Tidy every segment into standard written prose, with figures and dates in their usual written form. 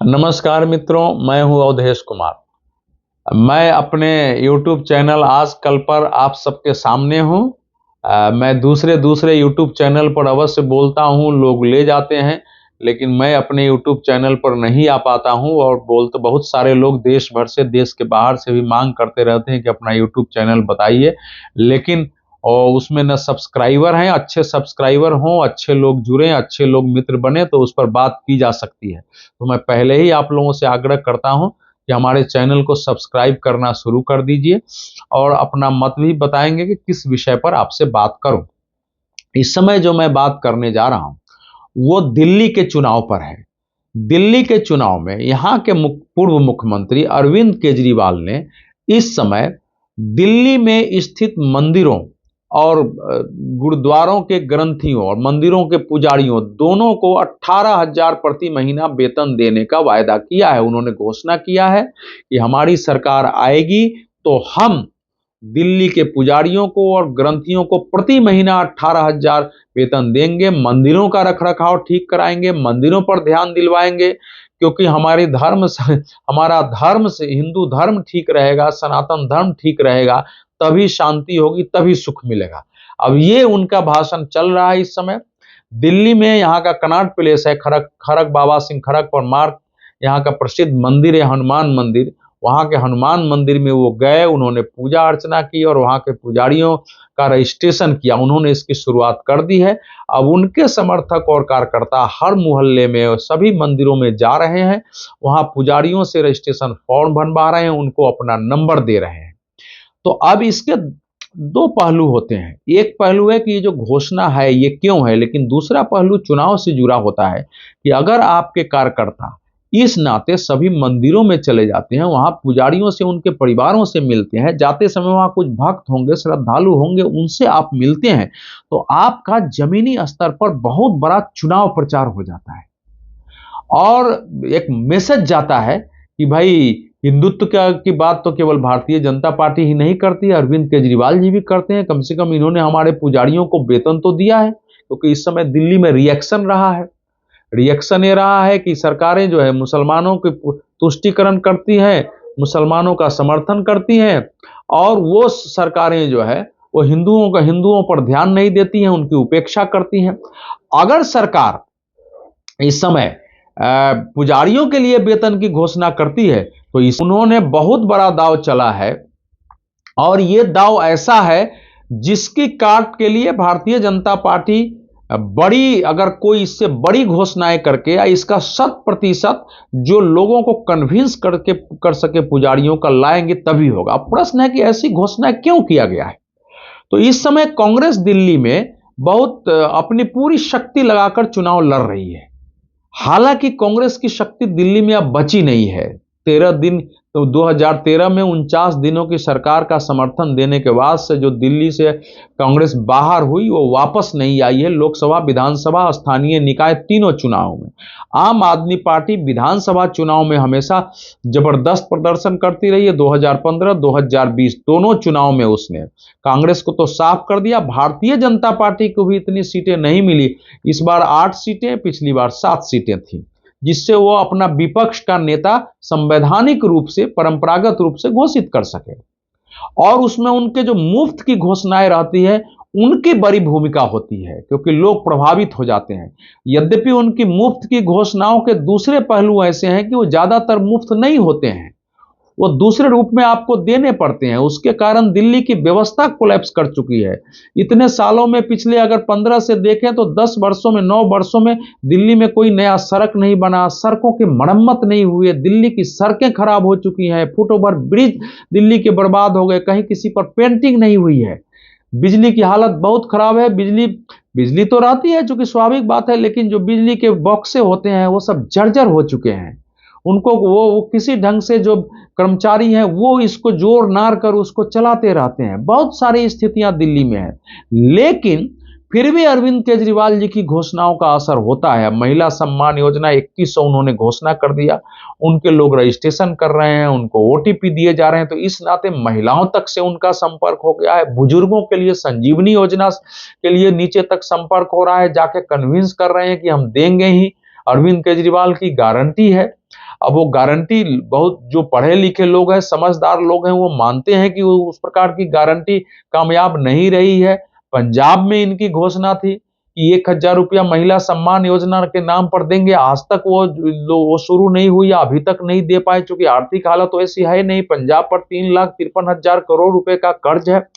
नमस्कार मित्रों, मैं हूं अवधेश कुमार। मैं अपने YouTube चैनल आज कल पर आप सबके सामने हूं। मैं दूसरे दूसरे YouTube चैनल पर अवश्य बोलता हूं, लोग ले जाते हैं, लेकिन मैं अपने YouTube चैनल पर नहीं आ पाता हूं और बोलते बहुत सारे लोग देश भर से, देश के बाहर से भी मांग करते रहते हैं कि अपना YouTube चैनल बताइए, लेकिन उसमें न सब्सक्राइबर हैं, अच्छे सब्सक्राइबर हों, अच्छे लोग जुड़ें, अच्छे लोग मित्र बने तो उस पर बात की जा सकती है। तो मैं पहले ही आप लोगों से आग्रह करता हूं कि हमारे चैनल को सब्सक्राइब करना शुरू कर दीजिए और अपना मत भी बताएंगे कि किस विषय पर आपसे बात करूं। इस समय जो मैं बात करने जा रहा हूं वो दिल्ली के चुनाव पर है। दिल्ली के चुनाव में यहाँ के पूर्व मुख्यमंत्री अरविंद केजरीवाल ने इस समय दिल्ली में स्थित मंदिरों और गुरुद्वारों के ग्रंथियों और मंदिरों के पुजारियों दोनों को 18,000 प्रति महीना वेतन देने का वायदा किया है। उन्होंने घोषणा किया है कि हमारी सरकार आएगी तो हम दिल्ली के पुजारियों को और ग्रंथियों को प्रति महीना 18,000 वेतन देंगे, मंदिरों का रखरखाव ठीक कराएंगे, मंदिरों पर ध्यान दिलवाएंगे, क्योंकि हमारा धर्म से हिंदू धर्म ठीक रहेगा, सनातन धर्म ठीक रहेगा, तभी शांति होगी, तभी सुख मिलेगा। अब ये उनका भाषण चल रहा है इस समय। दिल्ली में यहाँ का कनॉट प्लेस है, खड़क बाबा सिंह खड़क पर मार्ग, यहाँ का प्रसिद्ध मंदिर है हनुमान मंदिर। वहाँ के हनुमान मंदिर में वो गए, उन्होंने पूजा अर्चना की और वहाँ के पुजारियों का रजिस्ट्रेशन किया। उन्होंने इसकी शुरुआत कर दी है। अब उनके समर्थक और कार्यकर्ता हर मोहल्ले में, सभी मंदिरों में जा रहे हैं, वहाँ पुजारियों से रजिस्ट्रेशन फॉर्म बनवा रहे हैं, उनको अपना नंबर दे रहे हैं। तो अब इसके दो पहलू होते हैं। एक पहलू है कि ये जो घोषणा है ये क्यों है, लेकिन दूसरा पहलू चुनाव से जुड़ा होता है कि अगर आपके कार्यकर्ता इस नाते सभी मंदिरों में चले जाते हैं, वहां पुजारियों से, उनके परिवारों से मिलते हैं, जाते समय वहां कुछ भक्त होंगे, श्रद्धालु होंगे, उनसे आप मिलते हैं, तो आपका जमीनी स्तर पर बहुत बड़ा चुनाव प्रचार हो जाता है और एक मैसेज जाता है कि भाई हिंदुत्व की बात तो केवल भारतीय जनता पार्टी ही नहीं करती है, अरविंद केजरीवाल जी भी करते हैं। कम से कम इन्होंने हमारे पुजारियों को वेतन तो दिया है, क्योंकि इस समय दिल्ली में रिएक्शन रहा है। रिएक्शन ये रहा है कि सरकारें जो है मुसलमानों के तुष्टीकरण करती हैं, मुसलमानों का समर्थन करती हैं, और वो सरकारें जो है वो हिंदुओं पर ध्यान नहीं देती हैं, उनकी उपेक्षा करती हैं। अगर सरकार इस समय पुजारियों के लिए वेतन की घोषणा करती है तो उन्होंने बहुत बड़ा दांव चला है, और ये दांव ऐसा है जिसकी काट के लिए भारतीय जनता पार्टी बड़ी, अगर कोई इससे बड़ी घोषणाएं करके या इसका 100% जो लोगों को कन्विंस कर सके पुजारियों का लाएंगे तभी होगा। अब प्रश्न है कि ऐसी घोषणाएं क्यों किया गया है। तो इस समय कांग्रेस दिल्ली में बहुत अपनी पूरी शक्ति लगाकर चुनाव लड़ रही है। हालांकि कांग्रेस की शक्ति दिल्ली में अब बची नहीं है। 13 दिन तो 2013 में 49 दिनों की सरकार का समर्थन देने के बाद से जो दिल्ली से कांग्रेस बाहर हुई वो वापस नहीं आई है। लोकसभा, विधानसभा, स्थानीय निकाय तीनों चुनावों में आम आदमी पार्टी विधानसभा चुनाव में हमेशा जबरदस्त प्रदर्शन करती रही है। 2015, 2020 दोनों चुनाव में उसने कांग्रेस को तो साफ कर दिया। भारतीय जनता पार्टी को भी इतनी सीटें नहीं मिली। इस बार 8 सीटें, पिछली बार 7 सीटें थी, जिससे वो अपना विपक्ष का नेता संवैधानिक रूप से, परंपरागत रूप से घोषित कर सके। और उसमें उनके जो मुफ्त की घोषणाएं रहती है उनकी बड़ी भूमिका होती है, क्योंकि लोग प्रभावित हो जाते हैं। यद्यपि उनकी मुफ्त की घोषणाओं के दूसरे पहलू ऐसे हैं कि वो ज्यादातर मुफ्त नहीं होते हैं, वो दूसरे रूप में आपको देने पड़ते हैं। उसके कारण दिल्ली की व्यवस्था कोलैप्स कर चुकी है। इतने सालों में, पिछले अगर 15 से देखें तो 10 वर्षों में, 9 वर्षों में दिल्ली में कोई नया सड़क नहीं बना, सड़कों की मरम्मत नहीं हुई है, दिल्ली की सड़कें खराब हो चुकी हैं, फुट ओवर ब्रिज दिल्ली के बर्बाद हो गए, कहीं किसी पर पेंटिंग नहीं हुई है। बिजली की हालत बहुत खराब है। बिजली तो रहती है, जो कि स्वाभाविक बात है, लेकिन जो बिजली के बॉक्से होते हैं वो सब जर्जर हो चुके हैं। उनको वो किसी ढंग से जो कर्मचारी हैं वो इसको जोर नार कर उसको चलाते रहते हैं। बहुत सारी स्थितियां दिल्ली में है, लेकिन फिर भी अरविंद केजरीवाल जी की घोषणाओं का असर होता है। महिला सम्मान योजना 2100 उन्होंने घोषणा कर दिया, उनके लोग रजिस्ट्रेशन कर रहे हैं, उनको ओटीपी दिए जा रहे हैं, तो इस नाते महिलाओं तक से उनका संपर्क हो गया है। बुजुर्गों के लिए संजीवनी योजना के लिए नीचे तक संपर्क हो रहा है, जाके कन्विंस कर रहे हैं कि हम देंगे ही, अरविंद केजरीवाल की गारंटी है। अब वो गारंटी, बहुत जो पढ़े लिखे लोग हैं, समझदार लोग हैं, वो मानते हैं कि उस प्रकार की गारंटी कामयाब नहीं रही है। पंजाब में इनकी घोषणा थी कि 1,000 रुपया महिला सम्मान योजना के नाम पर देंगे, आज तक वो शुरू नहीं हुई, अभी तक नहीं दे पाए, क्योंकि आर्थिक हालत तो ऐसी है नहीं। पंजाब पर 3,53,000 करोड़ रुपए का कर्ज है,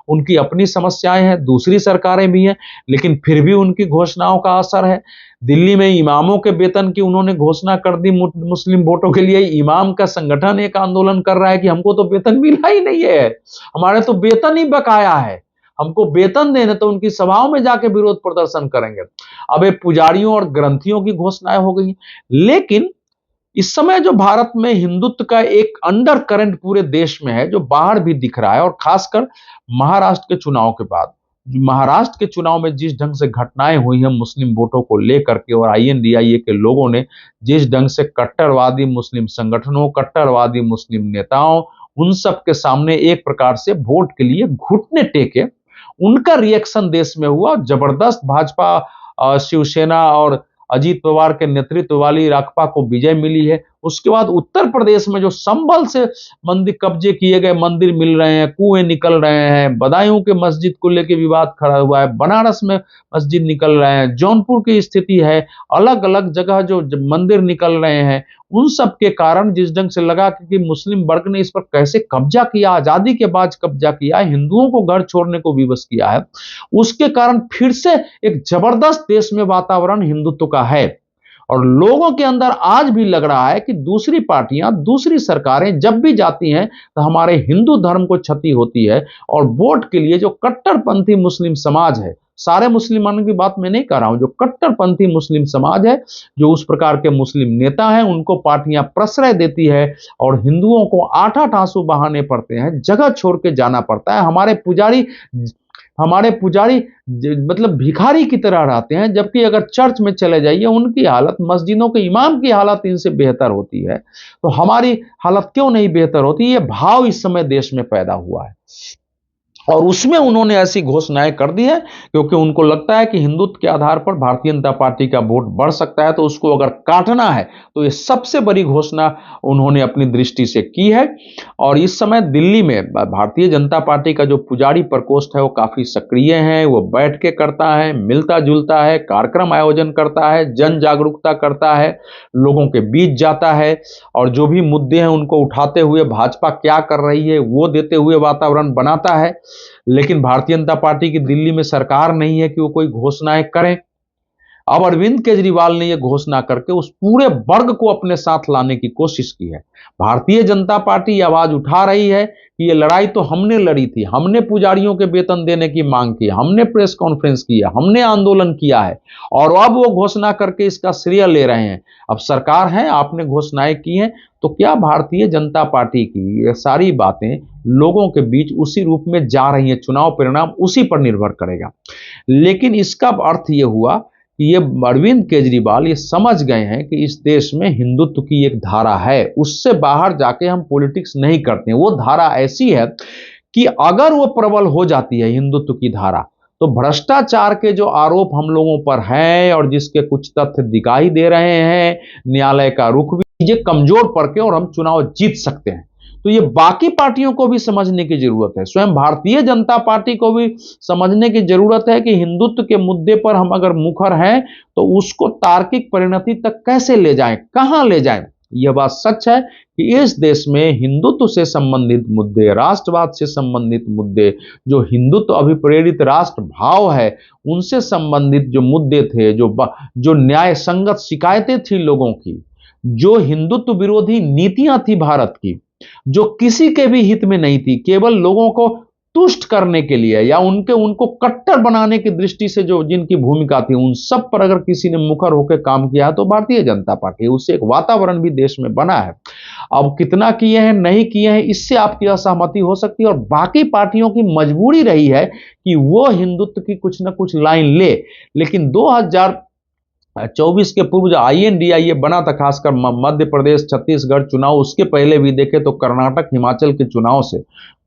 उनकी अपनी समस्याएं हैं, दूसरी सरकारें भी हैं, लेकिन फिर भी उनकी घोषणाओं का असर है। दिल्ली में इमामों के वेतन की उन्होंने घोषणा कर दी, मुस्लिम वोटों के लिए। इमाम का संगठन एक आंदोलन कर रहा है कि हमको तो वेतन मिला ही नहीं है, हमारे तो वेतन ही बकाया है, हमको वेतन देने, तो उनकी सभाओं में जाके विरोध प्रदर्शन करेंगे। अब ये पुजारियों और ग्रंथियों की घोषणाएं हो गई। लेकिन इस समय जो भारत में हिंदुत्व का एक अंडर करंट पूरे देश में है, जो बाहर भी दिख रहा है, और खासकर महाराष्ट्र के चुनाव के बाद, महाराष्ट्र के चुनाव में जिस ढंग से घटनाएं हुई हैं मुस्लिम वोटों को लेकर के, और INDIA के लोगों ने जिस ढंग से कट्टरवादी मुस्लिम संगठनों, कट्टरवादी मुस्लिम नेताओं, उन सब के सामने एक प्रकार से वोट के लिए घुटने टेके, उनका रिएक्शन देश में हुआ। जबरदस्त भाजपा, शिवसेना और अजीत पवार के नेतृत्व वाली राकपा को विजय मिली है। उसके बाद उत्तर प्रदेश में जो संभल से मंदिर कब्जे किए गए मंदिर मिल रहे हैं, कुएं निकल रहे हैं, बदायूं के मस्जिद को लेकर विवाद खड़ा हुआ है, बनारस में मस्जिद निकल रहे हैं, जौनपुर की स्थिति है, अलग अलग जगह जो मंदिर निकल रहे हैं, उन सब के कारण जिस ढंग से लगा कि मुस्लिम वर्ग ने इस पर कैसे कब्जा किया, आजादी के बाद कब्जा किया, हिंदुओं को घर छोड़ने को विवश किया है, उसके कारण फिर से एक जबरदस्त देश में वातावरण हिंदुत्व का है। और लोगों के अंदर आज भी लग रहा है कि दूसरी पार्टियां, दूसरी सरकारें जब भी जाती हैं तो हमारे हिंदू धर्म को क्षति होती है। और वोट के लिए जो कट्टरपंथी मुस्लिम समाज है, सारे मुसलमानों की बात मैं नहीं कर रहा हूं, जो कट्टरपंथी मुस्लिम समाज है, जो उस प्रकार के मुस्लिम नेता हैं, उनको पार्टियां प्रश्रय देती है और हिंदुओं को आठ आठ आंसू बहाने पड़ते हैं, जगह छोड़ के जाना पड़ता है। हमारे पुजारी मतलब भिखारी की तरह रहते हैं, जबकि अगर चर्च में चले जाइए, उनकी हालत, मस्जिदों के इमाम की हालत इनसे बेहतर होती है, तो हमारी हालत क्यों नहीं बेहतर होती? ये भाव इस समय देश में पैदा हुआ है, और उसमें उन्होंने ऐसी घोषणाएं कर दी है क्योंकि उनको लगता है कि हिंदुत्व के आधार पर भारतीय जनता पार्टी का वोट बढ़ सकता है, तो उसको अगर काटना है तो ये सबसे बड़ी घोषणा उन्होंने अपनी दृष्टि से की है। और इस समय दिल्ली में भारतीय जनता पार्टी का जो पुजारी प्रकोष्ठ है वो काफी सक्रिय है, वो बैठ के करता है, मिलता जुलता है, कार्यक्रम आयोजन करता है, जन जागरूकता करता है, लोगों के बीच जाता है, और जो भी मुद्दे हैं उनको उठाते हुए भाजपा क्या कर रही है वो देते हुए वातावरण बनाता है। लेकिन भारतीय जनता पार्टी की दिल्ली में सरकार नहीं है कि वो कोई घोषणाएं करें। अब अरविंद केजरीवाल ने यह घोषणा करके उस पूरे वर्ग को अपने साथ लाने की कोशिश की है। भारतीय जनता पार्टी आवाज उठा रही है कि ये लड़ाई तो हमने लड़ी थी, हमने पुजारियों के वेतन देने की मांग की, हमने प्रेस कॉन्फ्रेंस किया, हमने आंदोलन किया है, और अब वो घोषणा करके इसका श्रेय ले रहे हैं। अब सरकार है, आपने घोषणाएं की हैं, तो क्या भारतीय जनता पार्टी की ये सारी बातें लोगों के बीच उसी रूप में जा रही हैं? चुनाव परिणाम उसी पर निर्भर करेगा। लेकिन इसका अर्थ ये हुआ कि ये अरविंद केजरीवाल ये समझ गए हैं कि इस देश में हिंदुत्व की एक धारा है, उससे बाहर जाके हम पॉलिटिक्स नहीं करते हैं। वो धारा ऐसी है कि अगर वो प्रबल हो जाती है, हिंदुत्व की धारा, तो भ्रष्टाचार के जो आरोप हम लोगों पर हैं और जिसके कुछ तथ्य दिखाई दे रहे हैं, न्यायालय का रुख भी चीजें कमजोर पड़ के और हम चुनाव जीत सकते हैं। तो ये बाकी पार्टियों को भी समझने की जरूरत है, स्वयं भारतीय जनता पार्टी को भी समझने की जरूरत है कि हिंदुत्व के मुद्दे पर हम अगर मुखर हैं तो उसको तार्किक परिणति तक कैसे ले जाएं, कहां ले जाएं। यह बात सच है कि इस देश में हिंदुत्व से संबंधित मुद्दे, राष्ट्रवाद से संबंधित मुद्दे, जो हिंदुत्व अभिप्रेरित राष्ट्र भाव है, उनसे संबंधित जो मुद्दे थे, जो न्याय संगत शिकायतें थी लोगों की, जो हिंदुत्व विरोधी नीतियां थी भारत की, जो किसी के भी हित में नहीं थी, केवल लोगों को तुष्ट करने के लिए या उनको कट्टर बनाने की दृष्टि से जो जिनकी भूमिका थी, उन सब पर अगर किसी ने मुखर होकर काम किया तो भारतीय जनता पार्टी, उससे एक वातावरण भी देश में बना है। अब कितना किए हैं, नहीं किए हैं, इससे आपकी असहमति हो सकती है, और बाकी पार्टियों की मजबूरी रही है कि वो हिंदुत्व की कुछ ना कुछ लाइन ले। लेकिन 2024 के पूर्व जो INDIA बना था, खासकर मध्य प्रदेश, छत्तीसगढ़ चुनाव, उसके पहले भी देखे तो कर्नाटक, हिमाचल के चुनाव से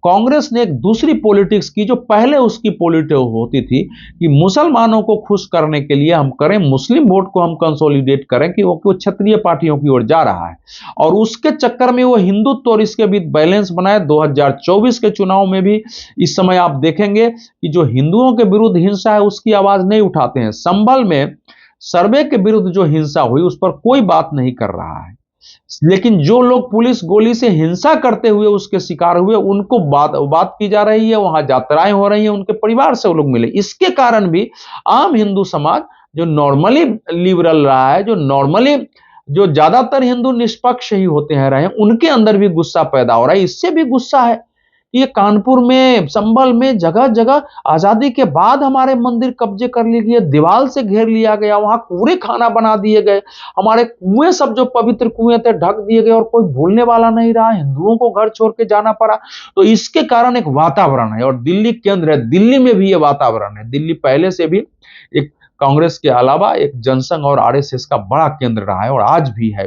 कांग्रेस ने एक दूसरी पॉलिटिक्स की जो पहले उसकी पॉलिटिक्स होती थी कि मुसलमानों को खुश करने के लिए हम करें, मुस्लिम वोट को हम कंसोलिडेट करें कि वो क्षत्रिय पार्टियों की ओर जा रहा है, और उसके चक्कर में वो हिंदुत्व और इसके बीच बैलेंस बनाए। 2024 के चुनाव में भी इस समय आप देखेंगे कि जो हिंदुओं के विरुद्ध हिंसा है उसकी आवाज नहीं उठाते हैं। संभल में सर्वे के विरुद्ध जो हिंसा हुई उस पर कोई बात नहीं कर रहा है, लेकिन जो लोग पुलिस गोली से हिंसा करते हुए उसके शिकार हुए उनको बात की जा रही है, वहां यात्राएं हो रही हैं, उनके परिवार से वो लोग मिले। इसके कारण भी आम हिंदू समाज जो नॉर्मली लिबरल रहा है, जो नॉर्मली जो ज्यादातर हिंदू निष्पक्ष ही होते हैं रहे, उनके अंदर भी गुस्सा पैदा हो रहा है। इससे भी गुस्सा है, ये कानपुर में, संभल में जगह जगह आजादी के बाद हमारे मंदिर कब्जे कर लिए गए, दीवार से घेर लिया गया, वहां पूरे खाना बना दिए गए, हमारे कुएं सब जो पवित्र कुएं थे ढक दिए गए और कोई भूलने वाला नहीं रहा, हिंदुओं को घर छोड़ के जाना पड़ा। तो इसके कारण एक वातावरण है, और दिल्ली केंद्र है, दिल्ली में भी ये वातावरण है। दिल्ली पहले से भी एक कांग्रेस के अलावा एक जनसंघ और आरएसएस का बड़ा केंद्र रहा है और आज भी है,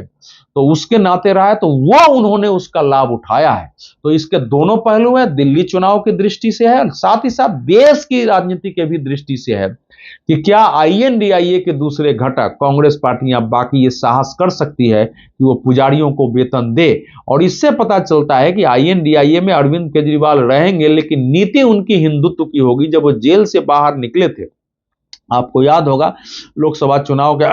तो उसके नाते रहा है, तो वो उन्होंने उसका लाभ उठाया है। तो इसके दोनों पहलू हैं, दिल्ली चुनाव की दृष्टि से है, साथ ही साथ देश की राजनीति के भी दृष्टि से है कि क्या आईएनडीआईए के दूसरे घटक कांग्रेस पार्टियां बाकी ये साहस कर सकती है कि वो पुजारियों को वेतन दे। और इससे पता चलता है कि आईएनडीआईए में अरविंद केजरीवाल रहेंगे, लेकिन नीति उनकी हिंदुत्व की होगी। जब वो जेल से बाहर निकले थे, आपको याद होगा लोकसभा चुनाव के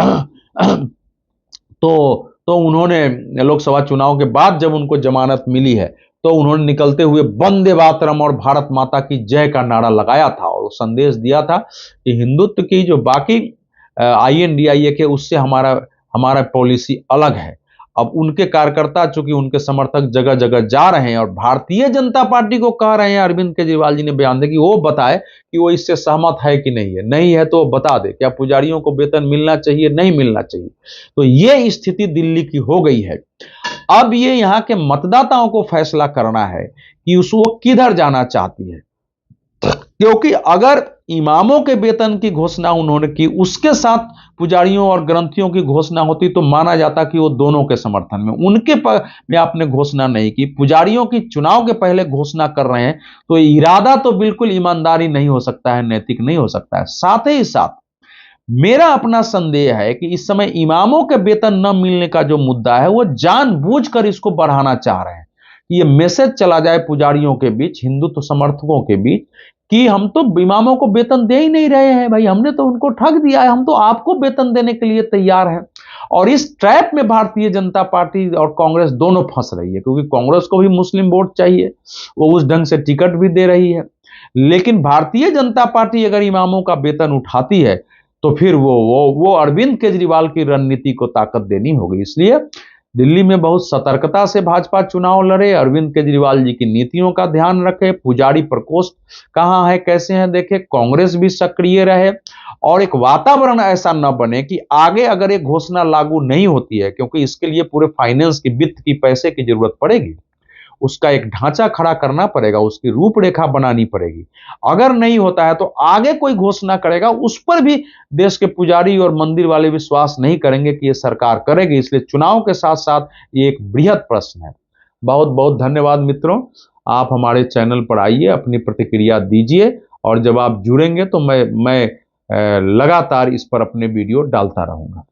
तो उन्होंने लोकसभा चुनाव के बाद जब उनको जमानत मिली है तो उन्होंने निकलते हुए वंदे मातरम और भारत माता की जय का नारा लगाया था और संदेश दिया था कि हिंदुत्व की जो बाकी आईएनडीआईए के उससे हमारा पॉलिसी अलग है। अब उनके कार्यकर्ता चूंकि उनके समर्थक जगह जगह जा रहे हैं और भारतीय जनता पार्टी को कह रहे हैं, अरविंद केजरीवाल जी ने बयान दिया कि वो बताए कि वो इससे सहमत है कि नहीं है तो वो बता दे क्या पुजारियों को वेतन मिलना चाहिए, नहीं मिलना चाहिए। तो ये स्थिति दिल्ली की हो गई है। अब ये यहाँ के मतदाताओं को फैसला करना है कि वो किधर जाना चाहती है, क्योंकि अगर इमामों के वेतन की घोषणा उन्होंने की, उसके साथ पुजारियों और ग्रंथियों की घोषणा होती तो माना जाता कि वो दोनों के समर्थन में। उनके में आपने घोषणा नहीं की, पुजारियों की चुनाव के पहले घोषणा कर रहे हैं, तो इरादा तो बिल्कुल ईमानदारी नहीं हो सकता है, नैतिक नहीं हो सकता है। साथ ही साथ मेरा अपना संदेह है कि इस समय इमामों के वेतन न मिलने का जो मुद्दा है वो जानबूझकर इसको बढ़ाना चाह रहे हैं कि ये मैसेज चला जाए पुजारियों के बीच, हिंदुत्व समर्थकों के बीच कि हम तो इमामों को वेतन दे ही नहीं रहे हैं भाई, हमने तो उनको ठग दिया है, हम तो आपको वेतन देने के लिए तैयार हैं। और इस ट्रैप में भारतीय जनता पार्टी और कांग्रेस दोनों फंस रही है, क्योंकि कांग्रेस को भी मुस्लिम वोट चाहिए, वो उस ढंग से टिकट भी दे रही है, लेकिन भारतीय जनता पार्टी अगर इमामों का वेतन उठाती है तो फिर वो अरविंद केजरीवाल की रणनीति को ताकत देनी होगी। इसलिए दिल्ली में बहुत सतर्कता से भाजपा चुनाव लड़े, अरविंद केजरीवाल जी की नीतियों का ध्यान रखे, पुजारी प्रकोष्ठ कहां है, कैसे हैं देखे, कांग्रेस भी सक्रिय रहे और एक वातावरण ऐसा न बने कि आगे अगर एक घोषणा लागू नहीं होती है, क्योंकि इसके लिए पूरे फाइनेंस की, वित्त की, पैसे की जरूरत पड़ेगी, उसका एक ढांचा खड़ा करना पड़ेगा, उसकी रूपरेखा बनानी पड़ेगी। अगर नहीं होता है तो आगे कोई घोषणा करेगा उस पर भी देश के पुजारी और मंदिर वाले विश्वास नहीं करेंगे कि ये सरकार करेगी। इसलिए चुनाव के साथ साथ ये एक बृहद प्रश्न है। बहुत बहुत धन्यवाद मित्रों, आप हमारे चैनल पर आइए, अपनी प्रतिक्रिया दीजिए और जब आप जुड़ेंगे तो मैं लगातार इस पर अपने वीडियो डालता रहूंगा।